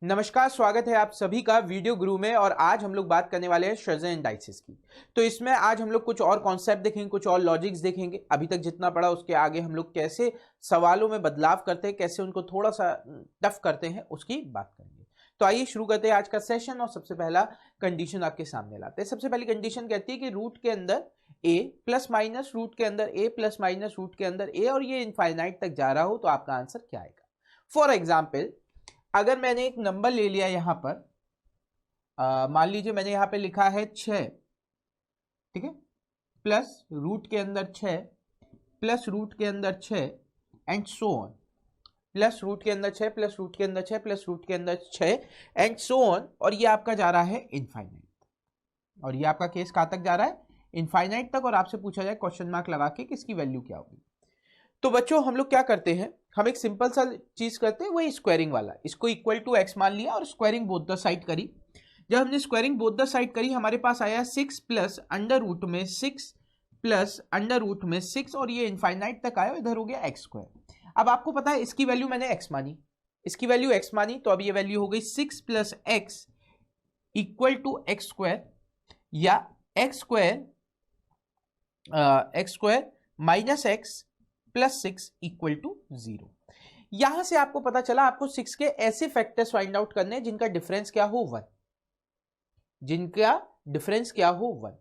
नमस्कार, स्वागत है आप सभी का वीडियो गुरु में। और आज हम लोग बात करने वाले हैं शज़र इंडाइसिस की। तो इसमें आज हम लोग कुछ और कॉन्सेप्ट देखेंगे, कुछ और लॉजिक्स देखेंगे। अभी तक जितना पढ़ा उसके आगे हम लोग कैसे सवालों में बदलाव करते हैं, कैसे उनको थोड़ा सा टफ करते हैं, उसकी बात करेंगे। तो आइए शुरू करते हैं आज का सेशन। और सबसे पहला कंडीशन आपके सामने लाते हैं। सबसे पहली कंडीशन कहती है कि रूट के अंदर a प्लस माइनस रूट के अंदर a प्लस माइनस रूट के अंदर a और ये इनफाइनाइट तक जा रहा हो तो आपका आंसर क्या आएगा। फॉर एग्जाम्पल, अगर मैंने एक नंबर ले लिया यहां पर, मान लीजिए मैंने यहां पे लिखा है 6, ठीक है, प्लस रूट के अंदर 6 प्लस रूट के अंदर 6 and so on, plus root के अंदर 6 प्लस रूट के अंदर 6 प्लस रूट के अंदर 6 एंड सो ऑन। और ये आपका जा रहा है इनफाइनाइट, और ये आपका केस कहां तक जा रहा है, इनफाइनाइट तक। और आपसे पूछा जाए क्वेश्चन मार्क लगा के कि इसकी वैल्यू क्या होगी। तो बच्चों हम लोग क्या करते हैं, हम एक सिंपल सा चीज करते हैं, वही स्क्वायरिंग वाला। इसको इक्वल टू एक्स मान लिया और स्क्वायरिंग बोथ द साइड करी। जब हमने स्क्वायरिंग बोथ द साइड करी, हमारे पास आया 6 प्लस अंडर रूट में 6 प्लस अंडर रूट में 6 और ये इनफाइनाइट तक आया, इधर हो गया एक्स स्क्वायर। अब आपको पता है इसकी वैल्यू मैंने एक्स मानी, इसकी वैल्यू एक्स मानी, तो अब ये वैल्यू हो गई 6 plus x equal to x square, या x square minus x plus 6 equal to 0। यहां से आपको पता चला आपको 6 के ऐसे फैक्टर्स फाइंड आउट करने जिनका डिफरेंस क्या हो 1, जिनका डिफरेंस क्या हो 1।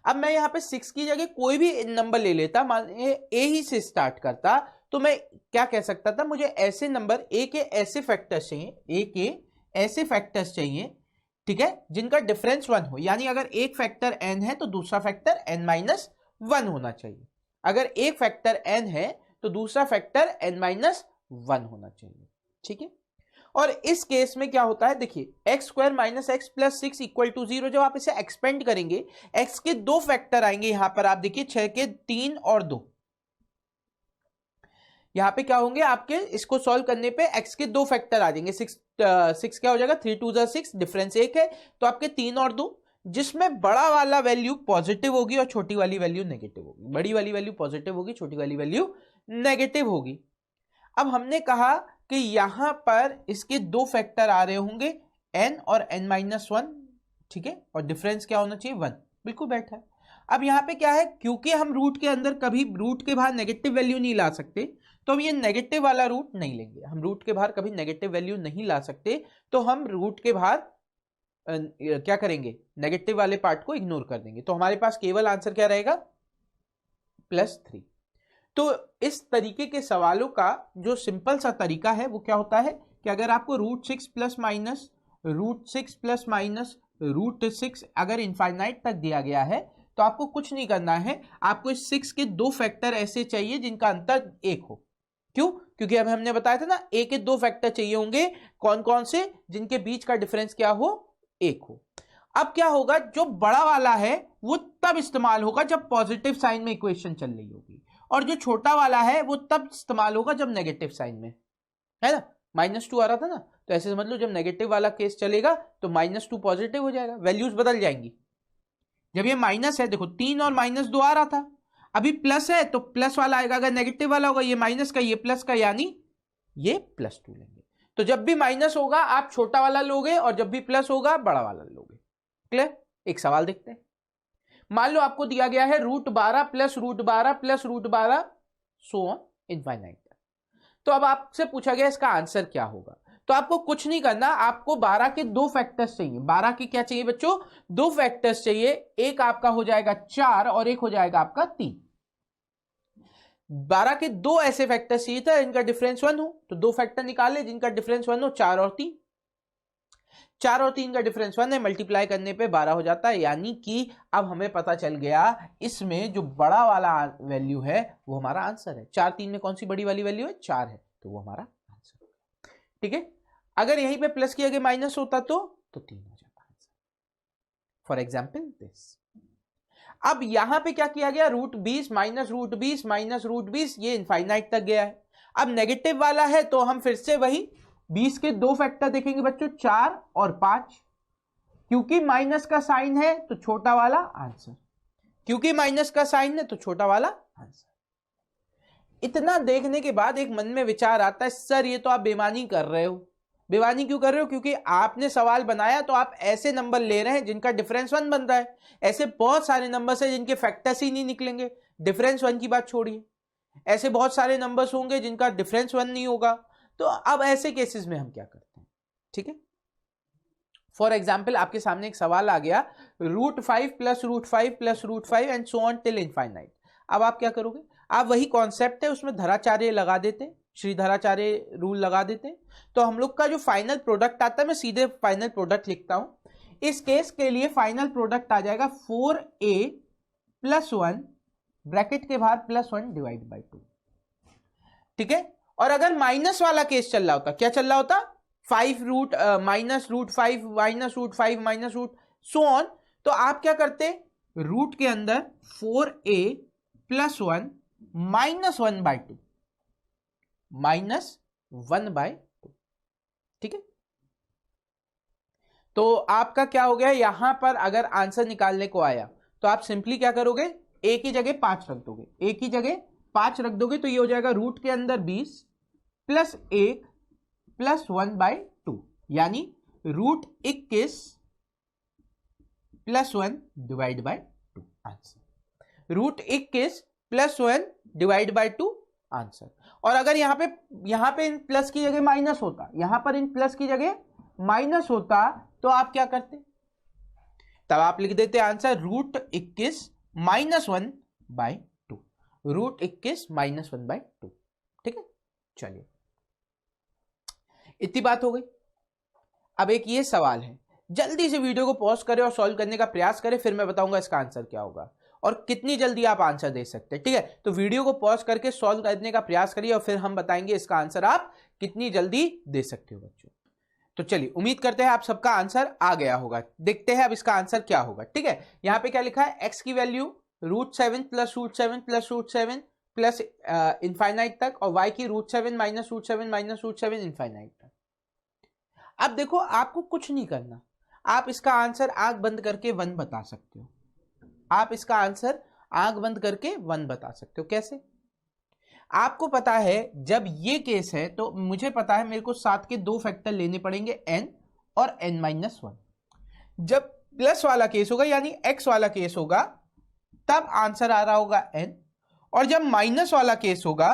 अब मैं यहां पे 6 की जगह कोई भी नंबर ले लेता, मान ए ही से स्टार्ट करता, तो मैं क्या कह सकता था, मुझे ऐसे नंबर ए के ऐसे फैक्टर्स चाहिए, ए के ऐसे फैक्टर्स चाहिए, ठीक है, जिनका डिफरेंस 1 हो। यानी अगर एक फैक्टर n है तो दूसरा फैक्टर n माइनस 1 होना चाहिए। अगर एक फैक्टर n है तो दूसरा फैक्टर n माइनस 1 होना चाहिए, ठीक है। और इस केस में क्या होता है, देखिए x square minus x plus 6 equal to 0। जब आप इसे एक्सपेंड करेंगे, x के दो फैक्टर आएंगे यहां पर, आप देखिए 6 के 3 और 2, यहां पे क्या होंगे आपके, इसको सॉल्व करने पे x के दो फैक्टर आ जाएंगे। 6 क्या हो जाएगा, 3 2 6, डिफरेंस 1 है, तो आपके 3 और 2, जिसमें बड़ा वाला वैल्यू पॉजिटिव होगी और छोटी वाली वैल्यू नेगेटिव होगी। बड़ी वाली वैल्यू पॉजिटिव होगी, छोटी वाली वैल्यू नेगेटिव होगी। अब हमने कहा कि यहां पर इसके दो फैक्टर आ रहे होंगे n और n माइनस 1, ठीक है, और डिफरेंस क्या होना चाहिए 1, बिल्कुल बैठा है। अब यहां पे क्या है, क्योंकि हम रूट के अंदर कभी रूट के बाहर नेगेटिव वैल्यू नहीं ला सकते, तो हम ये नेगेटिव वाला रूट नहीं लेंगे। हम रूट के बाहर कभी नेगेटिव वैल्यू नहीं ला सकते, तो हम रूट के बाहर क्या करेंगे, नेगेटिव वाले पार्ट को इग्नोर कर देंगे। तो हमारे पास केवल आंसर क्या रहेगा, +3। तो इस तरीके के सवालों का जो सिंपल सा तरीका है वो क्या होता है कि अगर आपको √6 प्लस माइनस √6 अगर इनफाइनाइट तक दिया गया है, तो आपको कुछ नहीं करना है, आपको इस 6 के दो फैक्टर ऐसे चाहिए जिनका अंतर 1 हो। क्यों, क्योंकि अब हमने बताया था ना, a के दो फैक्टर चाहिए होंगे, कौन कौन से, जिनके बीच का डिफरेंस क्या हो, 1 हो। अब क्या होगा, जो बड़ा वाला है वो तब इस्तेमाल होगा जब पॉजिटिव साइन में इक्वेशन चल रही होगी, और जो छोटा वाला है वो तब इस्तेमाल होगा जब नेगेटिव साइन में, है ना। -2 आ रहा था ना, तो ऐसे समझ लो जब नेगेटिव वाला केस चलेगा तो -2 पॉजिटिव हो जाएगा, वैल्यूज बदल जाएंगी। जब ये माइनस है, देखो 3 और -2 आ रहा था, अभी प्लस है तो प्लस वाला आएगा, अगर नेगेटिव वाला होगा ये माइनस का ये प्लस का, यानी ये +2 लेंगे। तो जब भी माइनस होगा आप छोटा वाला लोगे, और जब भी प्लस होगा बड़ा वाला लोगे। क्लियर। एक सवाल देखते हैं। मान लो आपको दिया गया है √12 plus √12 plus √12 so on infinite. तो अब आपसे पूछा गया इसका आंसर क्या होगा, तो आपको कुछ नहीं करना, आपको 12 के दो फैक्टर्स चाहिए। 12 के क्या चाहिए बच्चों, दो फैक्टर्स चाहिए। एक आपका हो जाएगा 4 और एक हो जाएगा आपका 3। 12 के दो ऐसे फैक्टर्स चाहिए था इनका डिफरेंस 1 हो, तो दो फैक्टर निकाले जिनका डिफरेंस 1 हो, 4 और 3। 4 और 3 का डिफरेंस 1 है, मल्टीप्लाई करने पे 12 हो जाता है। यानी कि अब हमें पता चल गया इसमें जो बड़ा वाला वैल्यू है वो हमारा आंसर है। 4 3 में कौन सी बड़ी वाली वैल्यू है, 4 है, तो वो हमारा आंसर है, ठीक है। अगर यहीं पे प्लस किया गया माइनस होता तो 3 हो जाता आंसर। For example this. अब यहां पे क्या किया गया, √20 माइनस √20 माइनस √20, ये इनफाइनाइट तक गया है। अब नेगेटिव वाला है तो हम फिर से वही 20 के दो फैक्टर देखेंगे बच्चों, 4 और 5। क्योंकि माइनस का साइन है तो छोटा वाला आंसर, क्योंकि माइनस का साइन है तो छोटा वाला आंसर। इतना देखने के बाद एक मन में विचार आता है, सर ये तो आप बेईमानी कर रहे हो, बेईमानी क्यों कर रहे हो? क्योंकि आपने सवाल बनाया तो आप ऐसे नंबर ले रहे हैं जिनका डिफरेंस 1 बन रहा है। ऐसे बहुत सारे नंबर्स हैं जिनके फैक्टर्स ही नहीं निकलेंगे, डिफरेंस 1 की बात छोड़िए। ऐसे बहुत सारे नंबर्स होंगे जिनका डिफरेंस 1 नहीं होगा। तो अब ऐसे केसेस में हम क्या करते हैं? ठीक है, फॉर एग्जाम्पल आपके सामने एक सवाल आ गया, √5 + √5 + √5 and so on till infinite. अब आप क्या करोगे? आप वही कॉन्सेप्ट है उसमें धराचार्य लगा देते, श्रीधराचार्य रूल लगा देते। तो हम लोग का जो फाइनल प्रोडक्ट आता है, मैं सीधे फाइनल प्रोडक्ट लिखता हूं। इस केस के लिए फाइनल प्रोडक्ट आ जाएगा 4a + 1 ब्रैकेट के बाहर +1 / 2। ठीक है, और अगर माइनस वाला केस चल रहा होता, क्या चल रहा होता? 5 root minus √5 minus √5 minus root so on, तो आप क्या करते? रूट के अंदर 4a + 1 -1/2 -1/2। ठीक है, तो आपका क्या हो गया? यहां पर अगर आंसर निकालने को आया तो आप सिंपली क्या करोगे? a की जगह 5 रख दोगे, a की जगह 5 रख दोगे, तो ये हो जाएगा रूट के अंदर 20 + 1 + 1/2, यानी √21 + 1 / 2 आंसर। √21 + 1 / 2 आंसर। और अगर यहां पे इन प्लस की जगह माइनस होता, यहां पर इन प्लस की जगह माइनस होता, तो आप क्या करते? तब आप लिख देते आंसर √21 - 1/2, √21 - 1/2। ठीक है, चलिए इतनी बात हो गई। अब एक ये सवाल है, जल्दी से वीडियो को पॉज करें और सॉल्व करने का प्रयास करें, फिर मैं बताऊंगा इसका आंसर क्या होगा और कितनी जल्दी आप आंसर दे सकते हैं। ठीक है, तो वीडियो को पॉज करके सॉल्व करने का प्रयास करिए और फिर हम बताएंगे इसका आंसर आप कितनी जल्दी दे सकते हो बच्चों। तो चलिए, उम्मीद करते हैं आप सबका आंसर आ गया होगा। देखते हैं अब इसका आंसर क्या होगा। ठीक है, यहां पे क्या लिखा है? x की वैल्यू √7 + √7 + √7 प्लस इनफाइनाइट तक, और y की √7 - √7 - √7 इनफाइनाइट तक। अब देखो, आपको कुछ नहीं करना, आप इसका आंसर आंख बंद करके 1 बता सकते हो। आप इसका आंसर आंख बंद करके 1 बता सकते हो। कैसे? आपको पता है जब ये केस है तो मुझे पता है मेरे को 7 के 2 फैक्टर लेने पड़ेंगे, n और n-1। जब प्लस वाला केस होगा यानी x वाला केस होगा तब आंसर आ रहा होगा n, और जब माइनस वाला केस होगा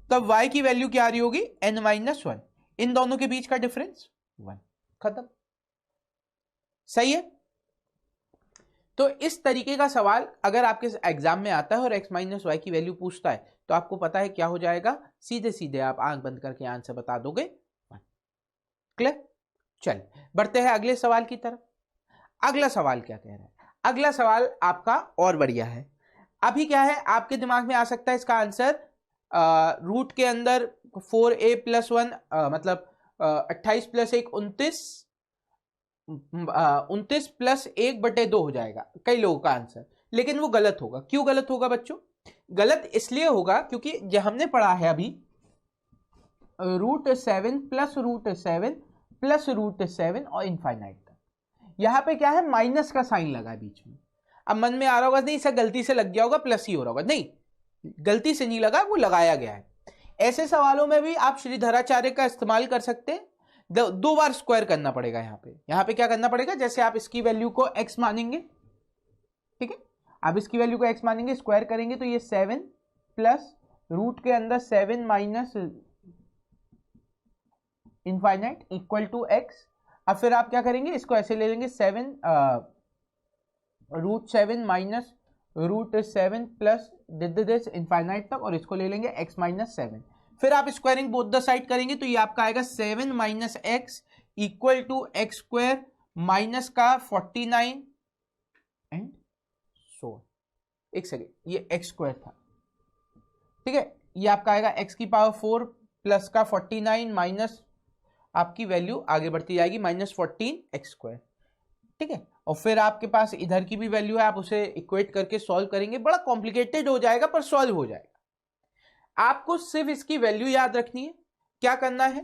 तब y की वैल्यू क्या आ रही होगी? n-1। इन दोनों के बीच का डिफरेंस 1। खत्म। सही है? तो इस तरीके का सवाल अगर आपके एग्जाम में आता है और x - y की वैल्यू पूछता है तो आपको पता है क्या हो जाएगा? सीधे सीधे आप आंख बंद करके आंसर बता दोगे। क्लियर? चल बढ़ते हैं अगले सवाल की तरफ। अगला सवाल क्या कह रहा है? अगला सवाल आपका और बढ़िया है। अभी क्या है आपके दिमाग में आ सकता है इसका आंसर रूट के अंदर 4a + 1 मतलब 28 + 1 29 + 1/2 हो जाएगा कई लोगों का आंसर, लेकिन वो गलत होगा। क्यों गलत होगा बच्चों? गलत इसलिए होगा क्योंकि जो हमने पढ़ा है अभी √7 + √7 + √7 और इनफाइनाइट तक, यहां पे क्या है? माइनस का साइन लगा है बीच में। अब मन में आ रहा होगा नहीं सर गलती से लग गया होगा, प्लस ही हो रहा होगा। नहीं, गलती से नहीं लगा, वो लगाया गया है। ऐसे सवालों में भी आप श्रीधराचार्य का इस्तेमाल कर सकते हैं। 2 बार स्क्वायर करना पड़ेगा। यहां पे क्या करना पड़ेगा? जैसे आप इसकी वैल्यू को x मानेंगे, ठीक है, आप इसकी वैल्यू को x मानेंगे, स्क्वायर करेंगे तो ये 7 प्लस रूट के अंदर 7 minus infinite equal to x। अब फिर आप क्या करेंगे? इसको ऐसे ले लेंगे, √7 माइनस √7 प्लस दिस इनफाइनाइट तक, और इसको ले लेंगे x - 7। फिर आप स्क्वायरिंग बोथ द साइड करेंगे तो ये आपका आएगा 7 - x equal to x² minus का 49 एंड सो। एक सेकेंड, ये x² था, ठीक है, ये आपका आएगा x की पावर 4 प्लस का 49 माइनस आपकी वैल्यू आगे बढ़ती जाएगी -14 x²। ठीक है, और फिर आपके पास इधर की भी वैल्यू है, आप उसे इक्वेट करके सॉल्व करेंगे। बड़ा कॉम्प्लिकेटेड हो जाएगा पर सॉल्व हो जाएगा। आपको सिर्फ इसकी वैल्यू याद रखनी है। क्या करना है?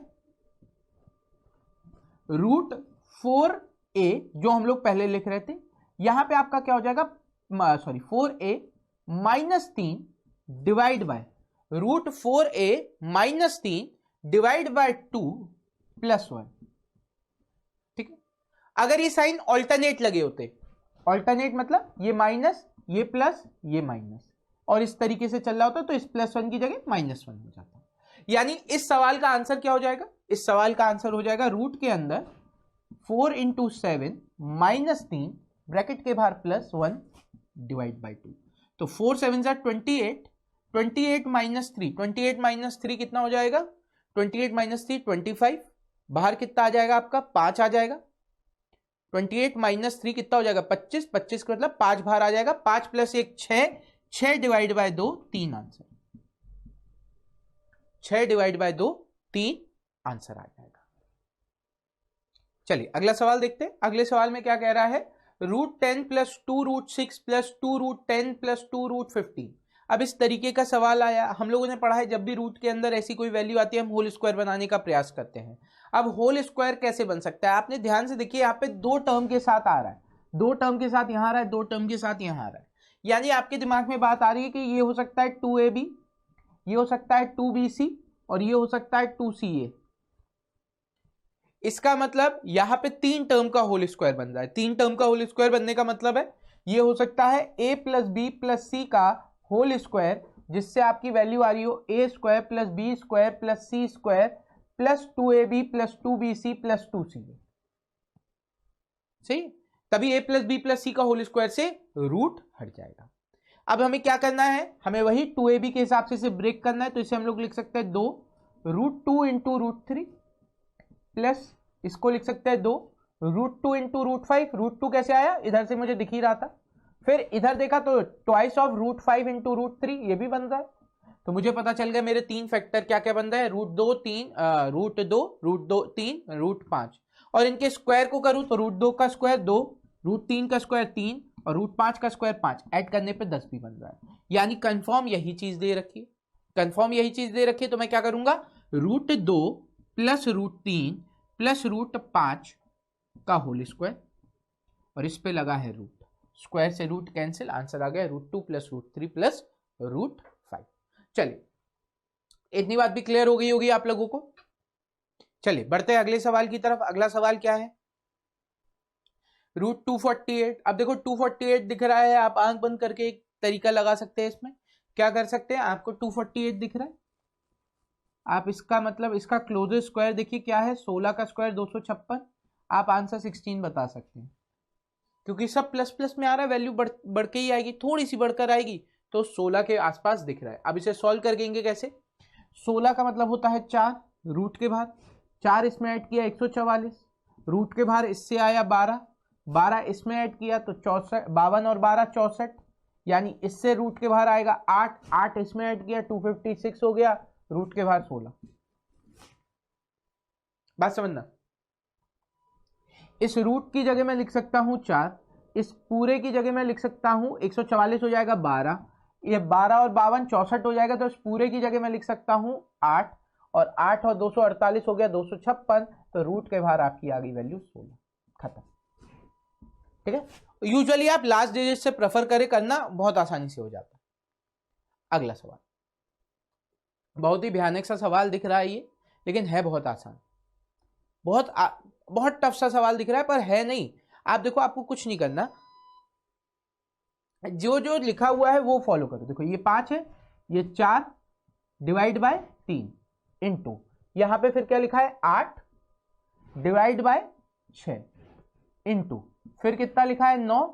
√4a जो हम लोग पहले लिख रहे थे, यहां पे आपका क्या हो जाएगा? 4a - 3 divide by √4a - 3 divide by 2 +1, ठीक है। अगर ये साइन ऑल्टरनेट लगे होते, ऑल्टरनेट मतलब ये माइनस, ये प्लस, ये माइनस, और इस तरीके से चल रहा होता तो इस +1 की जगह -1 हो जाता। यानी इस सवाल का आंसर क्या हो जाएगा, इस सवाल का आंसर हो जाएगा रूट के अंदर 4 × 7 -3 ब्रैकेट के बाहर +1 डिवाइड बाई 2। तो 4 7 = 28, 28 - 3 कितना हो जाएगा, 28 - 3 25, बाहर कितना आ जाएगा आपका 5 आ जाएगा। 28 - 3 कितना हो जाएगा 25, 25 का मतलब 5 बाहर आ जाएगा, 5 + 1 6, 6 divide by 2 3 answer, 6 divide by 2 3 answer आ जाएगा। चलिए अगला सवाल देखते हैं। अगले सवाल में क्या कह रहा है, √10 + 2 √6 + 2 √10 + 2 √15। अब इस तरीके का सवाल आया, हम लोगों ने पढ़ा है जब भी रूट के अंदर ऐसी कोई वैल्यू आती है हम होल स्क्वायर बनाने का प्रयास करते हैं। अब होल स्क्वायर कैसे बन सकता है, आपने ध्यान से देखिए, यहाँ पे 2 टर्म के साथ आ रहा है, 2 टर्म के साथ यहाँ आ रहा है, 2 टर्म के साथ यहाँ आ रहा है। यानी आपके दिमाग में बात आ रही है कि ये हो सकता है 2ab, ये हो सकता है 2bc, और ये हो सकता है 2ca। इसका मतलब यहां पे 3 टर्म का होल स्क्वायर बन रहा है। 3 टर्म का होल स्क्वायर बनने का मतलब है ये हो सकता है a + b + c का होल स्क्वायर, जिससे आपकी वैल्यू आ रही हो a² + b² + c² + 2ab + 2bc + 2ca। सही, तभी a + b + c का होल स्क्वायर से रूट हट जाएगा। अब हमें क्या करना है, हमें वही 2ab के हिसाब से इसे ब्रेक करना है। तो इसे हम लोग लिख सकते हैं 2 √2 × √3 प्लस इसको लिख सकते हैं 2 √2 × √5। √2 कैसे आया, इधर से मुझे दिख ही रहा था, फिर इधर देखा तो ट्वाइस ऑफ √5 × √3, ये भी बन रहा है। तो मुझे पता चल गया मेरे 3 फैक्टर क्या क्या बन रहा है, √2 3 √2 3 √5, और इनके स्क्वायर को करूं तो √2 का स्क्वायर 2, √3 का स्क्वायर 3, और √5 का स्क्वायर 5, ऐड करने पे 10 भी बन रहा है। यानी कंफर्म यही चीज दे रखी है, कंफर्म यही चीज दे रखी है। तो मैं क्या करूंगा, √2 + √3 + √5 का होल स्क्वायर, और इस पे लगा है रूट, स्क्वायर से रूट कैंसिल, आंसर आ गया √2 + √3 + √5। चलिए इतनी बात भी क्लियर हो गई होगी आप लोगों को। चलिए बढ़ते हैं अगले सवाल की तरफ। अगला सवाल क्या है, √248। अब देखो 248 दिख रहा है, आप आंख बंद करके एक तरीका लगा सकते हैं। इसमें क्या कर सकते हैं, आपको 248 दिख रहा है, आप इसका मतलब इसका क्लोजेस्ट स्क्वायर देखिए क्या है, 16 का स्क्वायर 256, आप आंसर 16 बता सकते हैं, क्योंकि सब प्लस प्लस में आ रहा है, वैल्यू बढ़ के ही आएगी, थोड़ी सी बढ़कर आएगी, तो 16 के आसपास दिख रहा है। अब इसे सॉल्व कर देंगे कैसे, 16 का मतलब होता है 4, रूट के बाहर 4 इसमें ऐड किया 144, रूट के बाहर इससे आया 12, 12 इसमें ऐड किया तो 64, 52 और 12 64, यानी इससे रूट के बाहर आएगा 8, 8 इसमें ऐड किया 256 हो गया, रूट के बाहर 16। बात समझना, इस रूट की जगह मैं लिख सकता हूं 4, इस पूरे की जगह मैं लिख सकता हूं 144 हो जाएगा 12, ये 12 और 52 64 हो जाएगा, तो इस पूरे की जगह मैं लिख सकता हूं 8, और 8 और 248 हो गया 256, तो रूट के बाहर आपकी आ गई वैल्यू 16, खत्म। ठीक है, यूजुअली आप लास्ट डिजिट से प्रेफर करें करना, बहुत आसानी से हो जाता है। अगला सवाल, बहुत ही भयानक सा सवाल दिख रहा है ये, लेकिन है बहुत आसान, बहुत टफ सा सवाल दिख रहा है पर है नहीं। आप देखो, आपको कुछ नहीं करना, जो जो लिखा हुआ है वो फॉलो करो। देखो ये 5 है, ये 4 डिवाइड बाय 3 इंटू, यहां पे फिर क्या लिखा है 8 डिवाइड बाय 6 इंटू, फिर कितना लिखा है 9,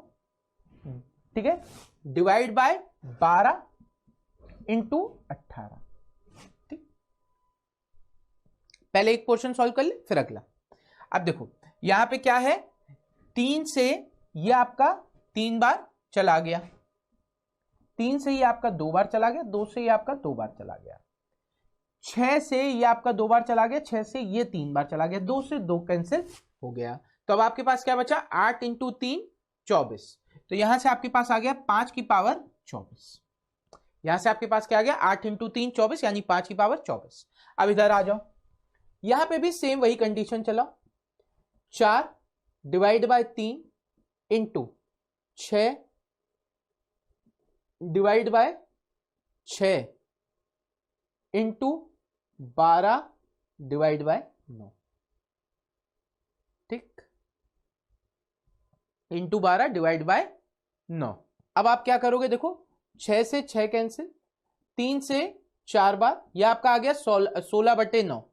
ठीक है, डिवाइड बाय 12 इंटू 18। ठीक, पहले एक पोर्शन सॉल्व कर ले फिर अगला। अब देखो यहां पे क्या है, 3 से ये आपका 3 बार चला गया, 3 से ये आपका 2 बार चला गया, 2 से ये आपका 2 बार चला गया, 6 से ये आपका 2 बार चला गया, 6 से ये 3 बार चला गया, 2 से 2 कैंसिल हो गया। तो अब आपके पास क्या बचा, 8 × 3 24, तो यहां से आपके पास आ गया 5 की पावर 24, यहां से आपके पास क्या आ गया 8 × 3 24, यानी 5 की पावर 24। अब इधर आ जाओ, यहां पे भी सेम वही कंडीशन चलाओ, 4 divide by 3 into 6 divide bye 6 into 12 divide by 9। ठीक, इंटू 12 डिवाइड बाय 9। अब आप क्या करोगे, देखो 6 से 6 कैंसिल, 3 से 4 बार, यह आपका आ गया 16/9।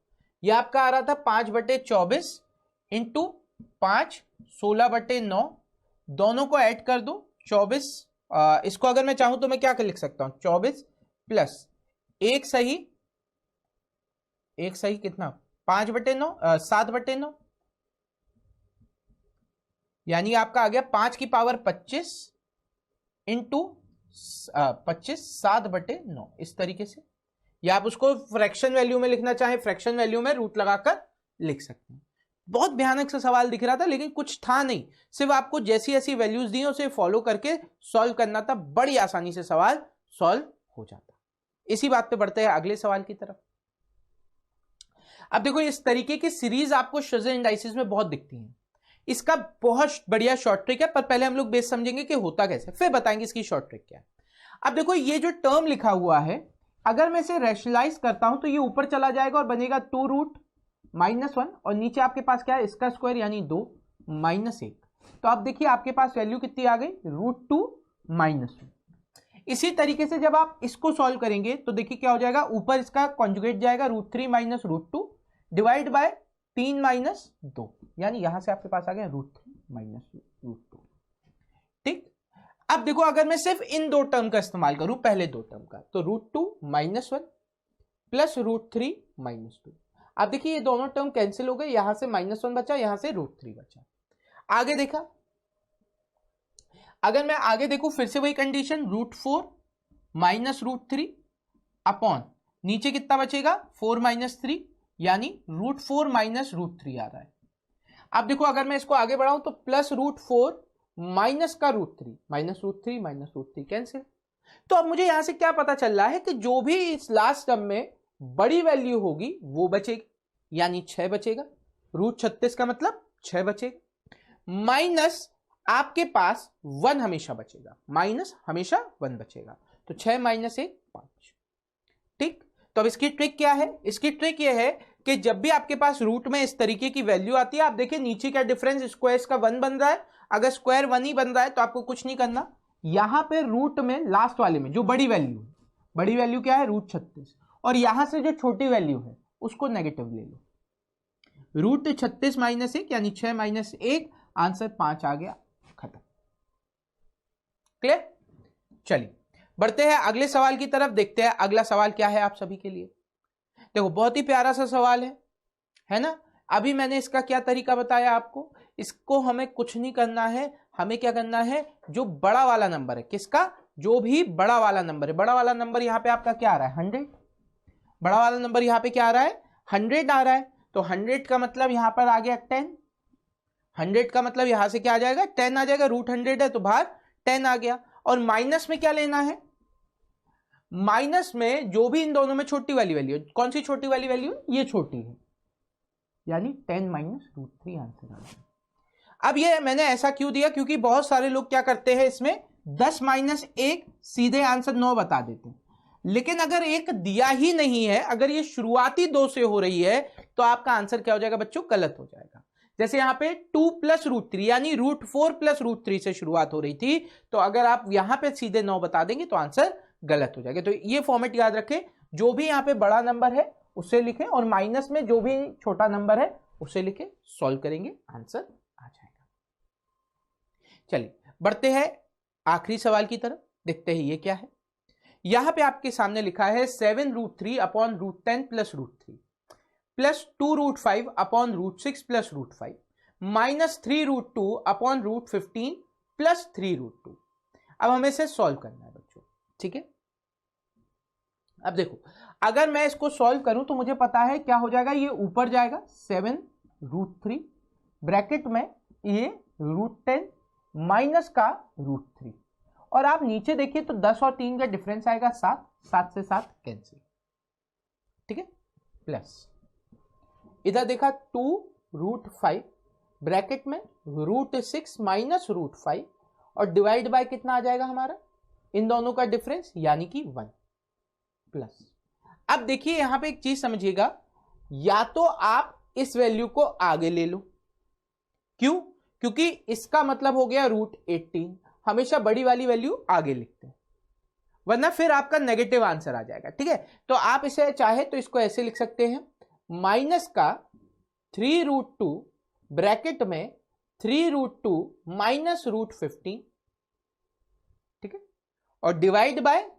यह आपका आ रहा था 5/24 इंटू 5 16/9, दोनों को ऐड कर दो 24। इसको अगर मैं चाहूं तो मैं क्या कर लिख सकता हूं, 24 प्लस एक सही कितना, 5/9 7/9, यानी आपका आ गया 5 की पावर 25 इंटू 25 7/9, इस तरीके से। या आप उसको फ्रैक्शन वैल्यू में लिखना चाहे, फ्रैक्शन वैल्यू में रूट लगाकर लिख सकते हैं। बहुत भयानक सा सवाल दिख रहा था, लेकिन कुछ था नहीं, सिर्फ आपको जैसी ऐसी वैल्यूज दी उसे फॉलो करके सॉल्व करना था, बड़ी आसानी से सवाल सॉल्व हो जाता। इसी बात पे बढ़ते हैं अगले सवाल की तरफ। अब देखो इस तरीके की सीरीज आपको शेज़र इंडाइसिस में बहुत दिखती है। इसका बहुत बढ़िया शॉर्ट ट्रिक है, पर पहले हम लोग बेस समझेंगे कि होता कैसे, फिर बताएंगे इसकी शॉर्ट ट्रिक क्या है। अब देखो ये जो टर्म लिखा हुआ है, अगर मैं इसे रैशनलाइज करता हूं तो ये ऊपर चला जाएगा और बनेगा 2 रूट -1, और नीचे आपके पास क्या है, इसका स्क्वायर यानी 2 -1। तो आप देखिए आपके पास वैल्यू कितनी आ गई, √2 -1। इसी तरीके से जब आप इसको सॉल्व करेंगे तो देखिए क्या हो जाएगा, ऊपर इसका कॉन्जुगेट जाएगा √3 - √2 डिवाइड बाय 3 - 2, यानी यहां से आपके पास आ गया √3 - √2। ठीक, अब देखो अगर मैं सिर्फ इन दो टर्म का इस्तेमाल करूं, पहले दो टर्म का, तो √2 -1 प्लस √3 -2। अब देखिए ये दोनों टर्म कैंसिल हो गए, यहां से -1 बचा, यहां से √3 बचा। आगे देखा, अगर मैं आगे देखूं फिर से वही कंडीशन, √4 - √3 अपॉन नीचे कितना बचेगा, 4 - 3, यानी √4 - √3 आ रहा है। अब देखो अगर मैं इसको आगे बढ़ाऊं तो प्लस √4 माइनस का √3 -√3 -√3 कैंसिल। तो अब मुझे यहां से क्या पता चल रहा है कि जो भी इस लास्ट टर्म में बड़ी वैल्यू होगी वो बचेगी, यानी 6 बचेगा। √36 का मतलब 6 बचेगा, माइनस आपके पास 1 हमेशा बचेगा, माइनस हमेशा 1 बचेगा, तो 6 - 1 5। ठीक, तो अब इसकी ट्रिक क्या है, इसकी ट्रिक यह है कि जब भी आपके पास रूट में इस तरीके की वैल्यू आती है, आप देखिए नीचे क्या डिफरेंस, स्क्वायर का 1 बन रहा है। अगर स्क्वायर 1 ही बन रहा है तो आपको कुछ नहीं करना, यहां पे रूट में लास्ट वाले में जो बड़ी वैल्यू क्या है, √36, और यहां से जो छोटी वैल्यू है उसको नेगेटिव ले लो, √36 - 1 यानी 6 - 1, आंसर 5 आ गया, खत्म। क्लियर, चलिए बढ़ते हैं अगले सवाल की तरफ, देखते हैं अगला सवाल क्या है आप सभी के लिए। देखो बहुत ही प्यारा सा सवाल है ना। अभी मैंने इसका क्या तरीका बताया आपको, इसको हमें कुछ नहीं करना है, हमें क्या करना है, जो बड़ा वाला नंबर है, किसका, जो भी बड़ा वाला नंबर है, बड़ा वाला नंबर यहां पे आपका क्या आ रहा है, 100, बड़ा वाला नंबर यहां पे क्या आ रहा है, 100 आ रहा है, तो 100 का मतलब यहां पर आ गया 10, 100 का मतलब यहां से क्या आ जाएगा, 10 आ जाएगा, √100 है तो बाहर 10 आ गया। और माइनस में क्या लेना है, माइनस में जो भी इन दोनों में छोटी वाली वैल्यू, कौन सी छोटी वाली वैल्यू, ये छोटी है, यानी 10 - √3 आंसर आ गया। अब ये मैंने ऐसा क्यों दिया, क्योंकि बहुत सारे लोग क्या करते हैं इसमें 10 - 1 सीधे आंसर 9 बता देते हैं, लेकिन अगर एक दिया ही नहीं है, अगर ये शुरुआती 2 से हो रही है तो आपका आंसर क्या हो जाएगा बच्चों, गलत हो जाएगा। जैसे यहां पे 2 + √3 यानी √4 + √3 से शुरुआत हो रही थी, तो अगर आप यहां पे सीधे 9 बता देंगे तो आंसर गलत हो जाएगा। तो ये फॉर्मेट याद रखें, जो भी यहां पे बड़ा नंबर है उससे लिखें, और माइनस में जो भी छोटा नंबर है उससे लिखें, सॉल्व करेंगे आंसर आ जाएगा। चलिए बढ़ते हैं आखिरी सवाल की तरफ, देखते हैं ये क्या है। यहां पे आपके सामने लिखा है 7√3 upon √10 + √3 plus 2√5 upon √6 + √5 minus 3√2 upon √15 plus 3√2। अब हमें इसे सॉल्व करना है बच्चों, ठीक है। अब देखो अगर मैं इसको सॉल्व करूं तो मुझे पता है क्या हो जाएगा, ये ऊपर जाएगा 7√3 ब्रैकेट में ये √10 माइनस का √3, और आप नीचे देखिए तो 10 और 3 का डिफरेंस आएगा 7, 7 से 7 कैंसिल, ठीक है, प्लस इधर देखा 2√5 ब्रैकेट में √6 माइनस √5, और डिवाइड बाय कितना आ जाएगा हमारा, इन दोनों का डिफरेंस यानी कि 1 प्लस। अब देखिए यहां पे एक चीज समझिएगा, या तो आप इस वैल्यू को आगे ले लो, क्यों? क्योंकि इसका मतलब हो गया √18। हमेशा बड़ी वाली वैल्यू आगे लिखते हैं, वरना फिर आपका नेगेटिव आंसर आ जाएगा। ठीक है, तो आप इसे चाहे तो इसको ऐसे लिख सकते हैं, माइनस का 3√2 ब्रैकेट में 3√2 माइनस √15, ठीक है, और डिवाइड बाय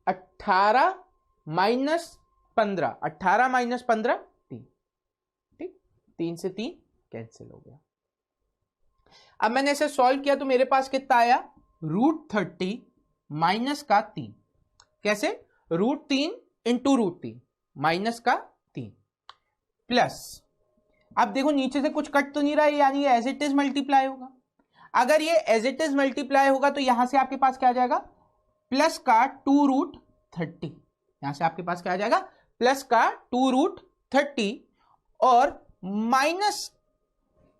18 माइनस 15, 18 माइनस 15 3, ठीक, 3 से 3 कैंसिल हो गया। अब मैंने इसे सॉल्व किया तो मेरे पास कितना आया, √30 माइनस का 3, कैसे, √3 इंटू √3 माइनस का 3 प्लस, अब देखो नीचे से कुछ कट तो नहीं रहा है, यानी ये एज इट इज मल्टीप्लाई होगा। अगर ये एज इट इज मल्टीप्लाई होगा तो यहां से आपके पास क्या आ जाएगा, प्लस का 2√30, यहां से आपके पास क्या आ जाएगा, प्लस का 2√30 और माइनस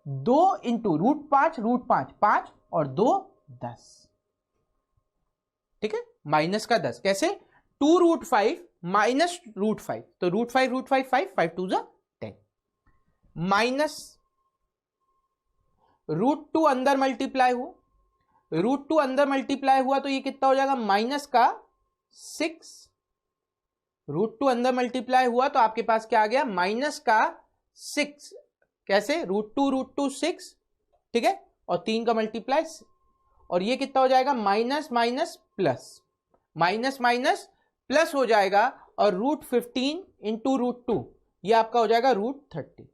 2 इंटू √5, √5 5 और 2 10, ठीक है, माइनस का 10, कैसे, 2√5 माइनस √5, तो √5 5 5 2 10 माइनस √2 अंदर मल्टीप्लाई हुआ, √2 अंदर मल्टीप्लाई हुआ तो ये कितना हो जाएगा, माइनस का 6, √2 अंदर मल्टीप्लाई हुआ तो आपके पास क्या आ गया, माइनस का 6, कैसे, √2 6, ठीक है, और 3 का मल्टीप्लाई, और ये कितना हो जाएगा, minus minus plus, minus minus plus हो जाएगा, और √15 इंटू √2 ये आपका हो जाएगा √30,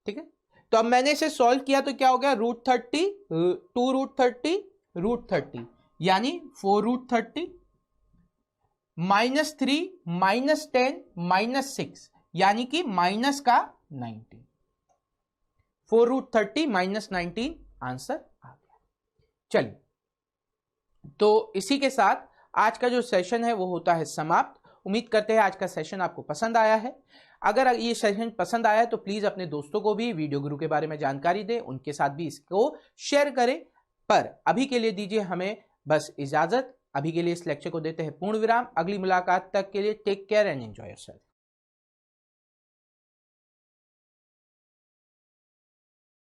ठीक है। तो अब मैंने इसे सॉल्व किया तो क्या हो गया, √30 2√30 √30 यानी 4√30 -3 -10 -6 यानी कि माइनस का 19, 4√30 -19 आंसर आ गया। चलिए, तो इसी के साथ आज का जो सेशन है वो होता है समाप्त। उम्मीद करते हैं आज का सेशन आपको पसंद आया है। अगर ये सेशन पसंद आया है तो प्लीज अपने दोस्तों को भी वीडियो गुरु के बारे में जानकारी दें, उनके साथ भी इसको शेयर करें। पर अभी के लिए दीजिए हमें बस इजाजत, अभी के लिए इस लेक्चर को देते हैं पूर्ण विराम। अगली मुलाकात तक के लिए take care and enjoy yourself.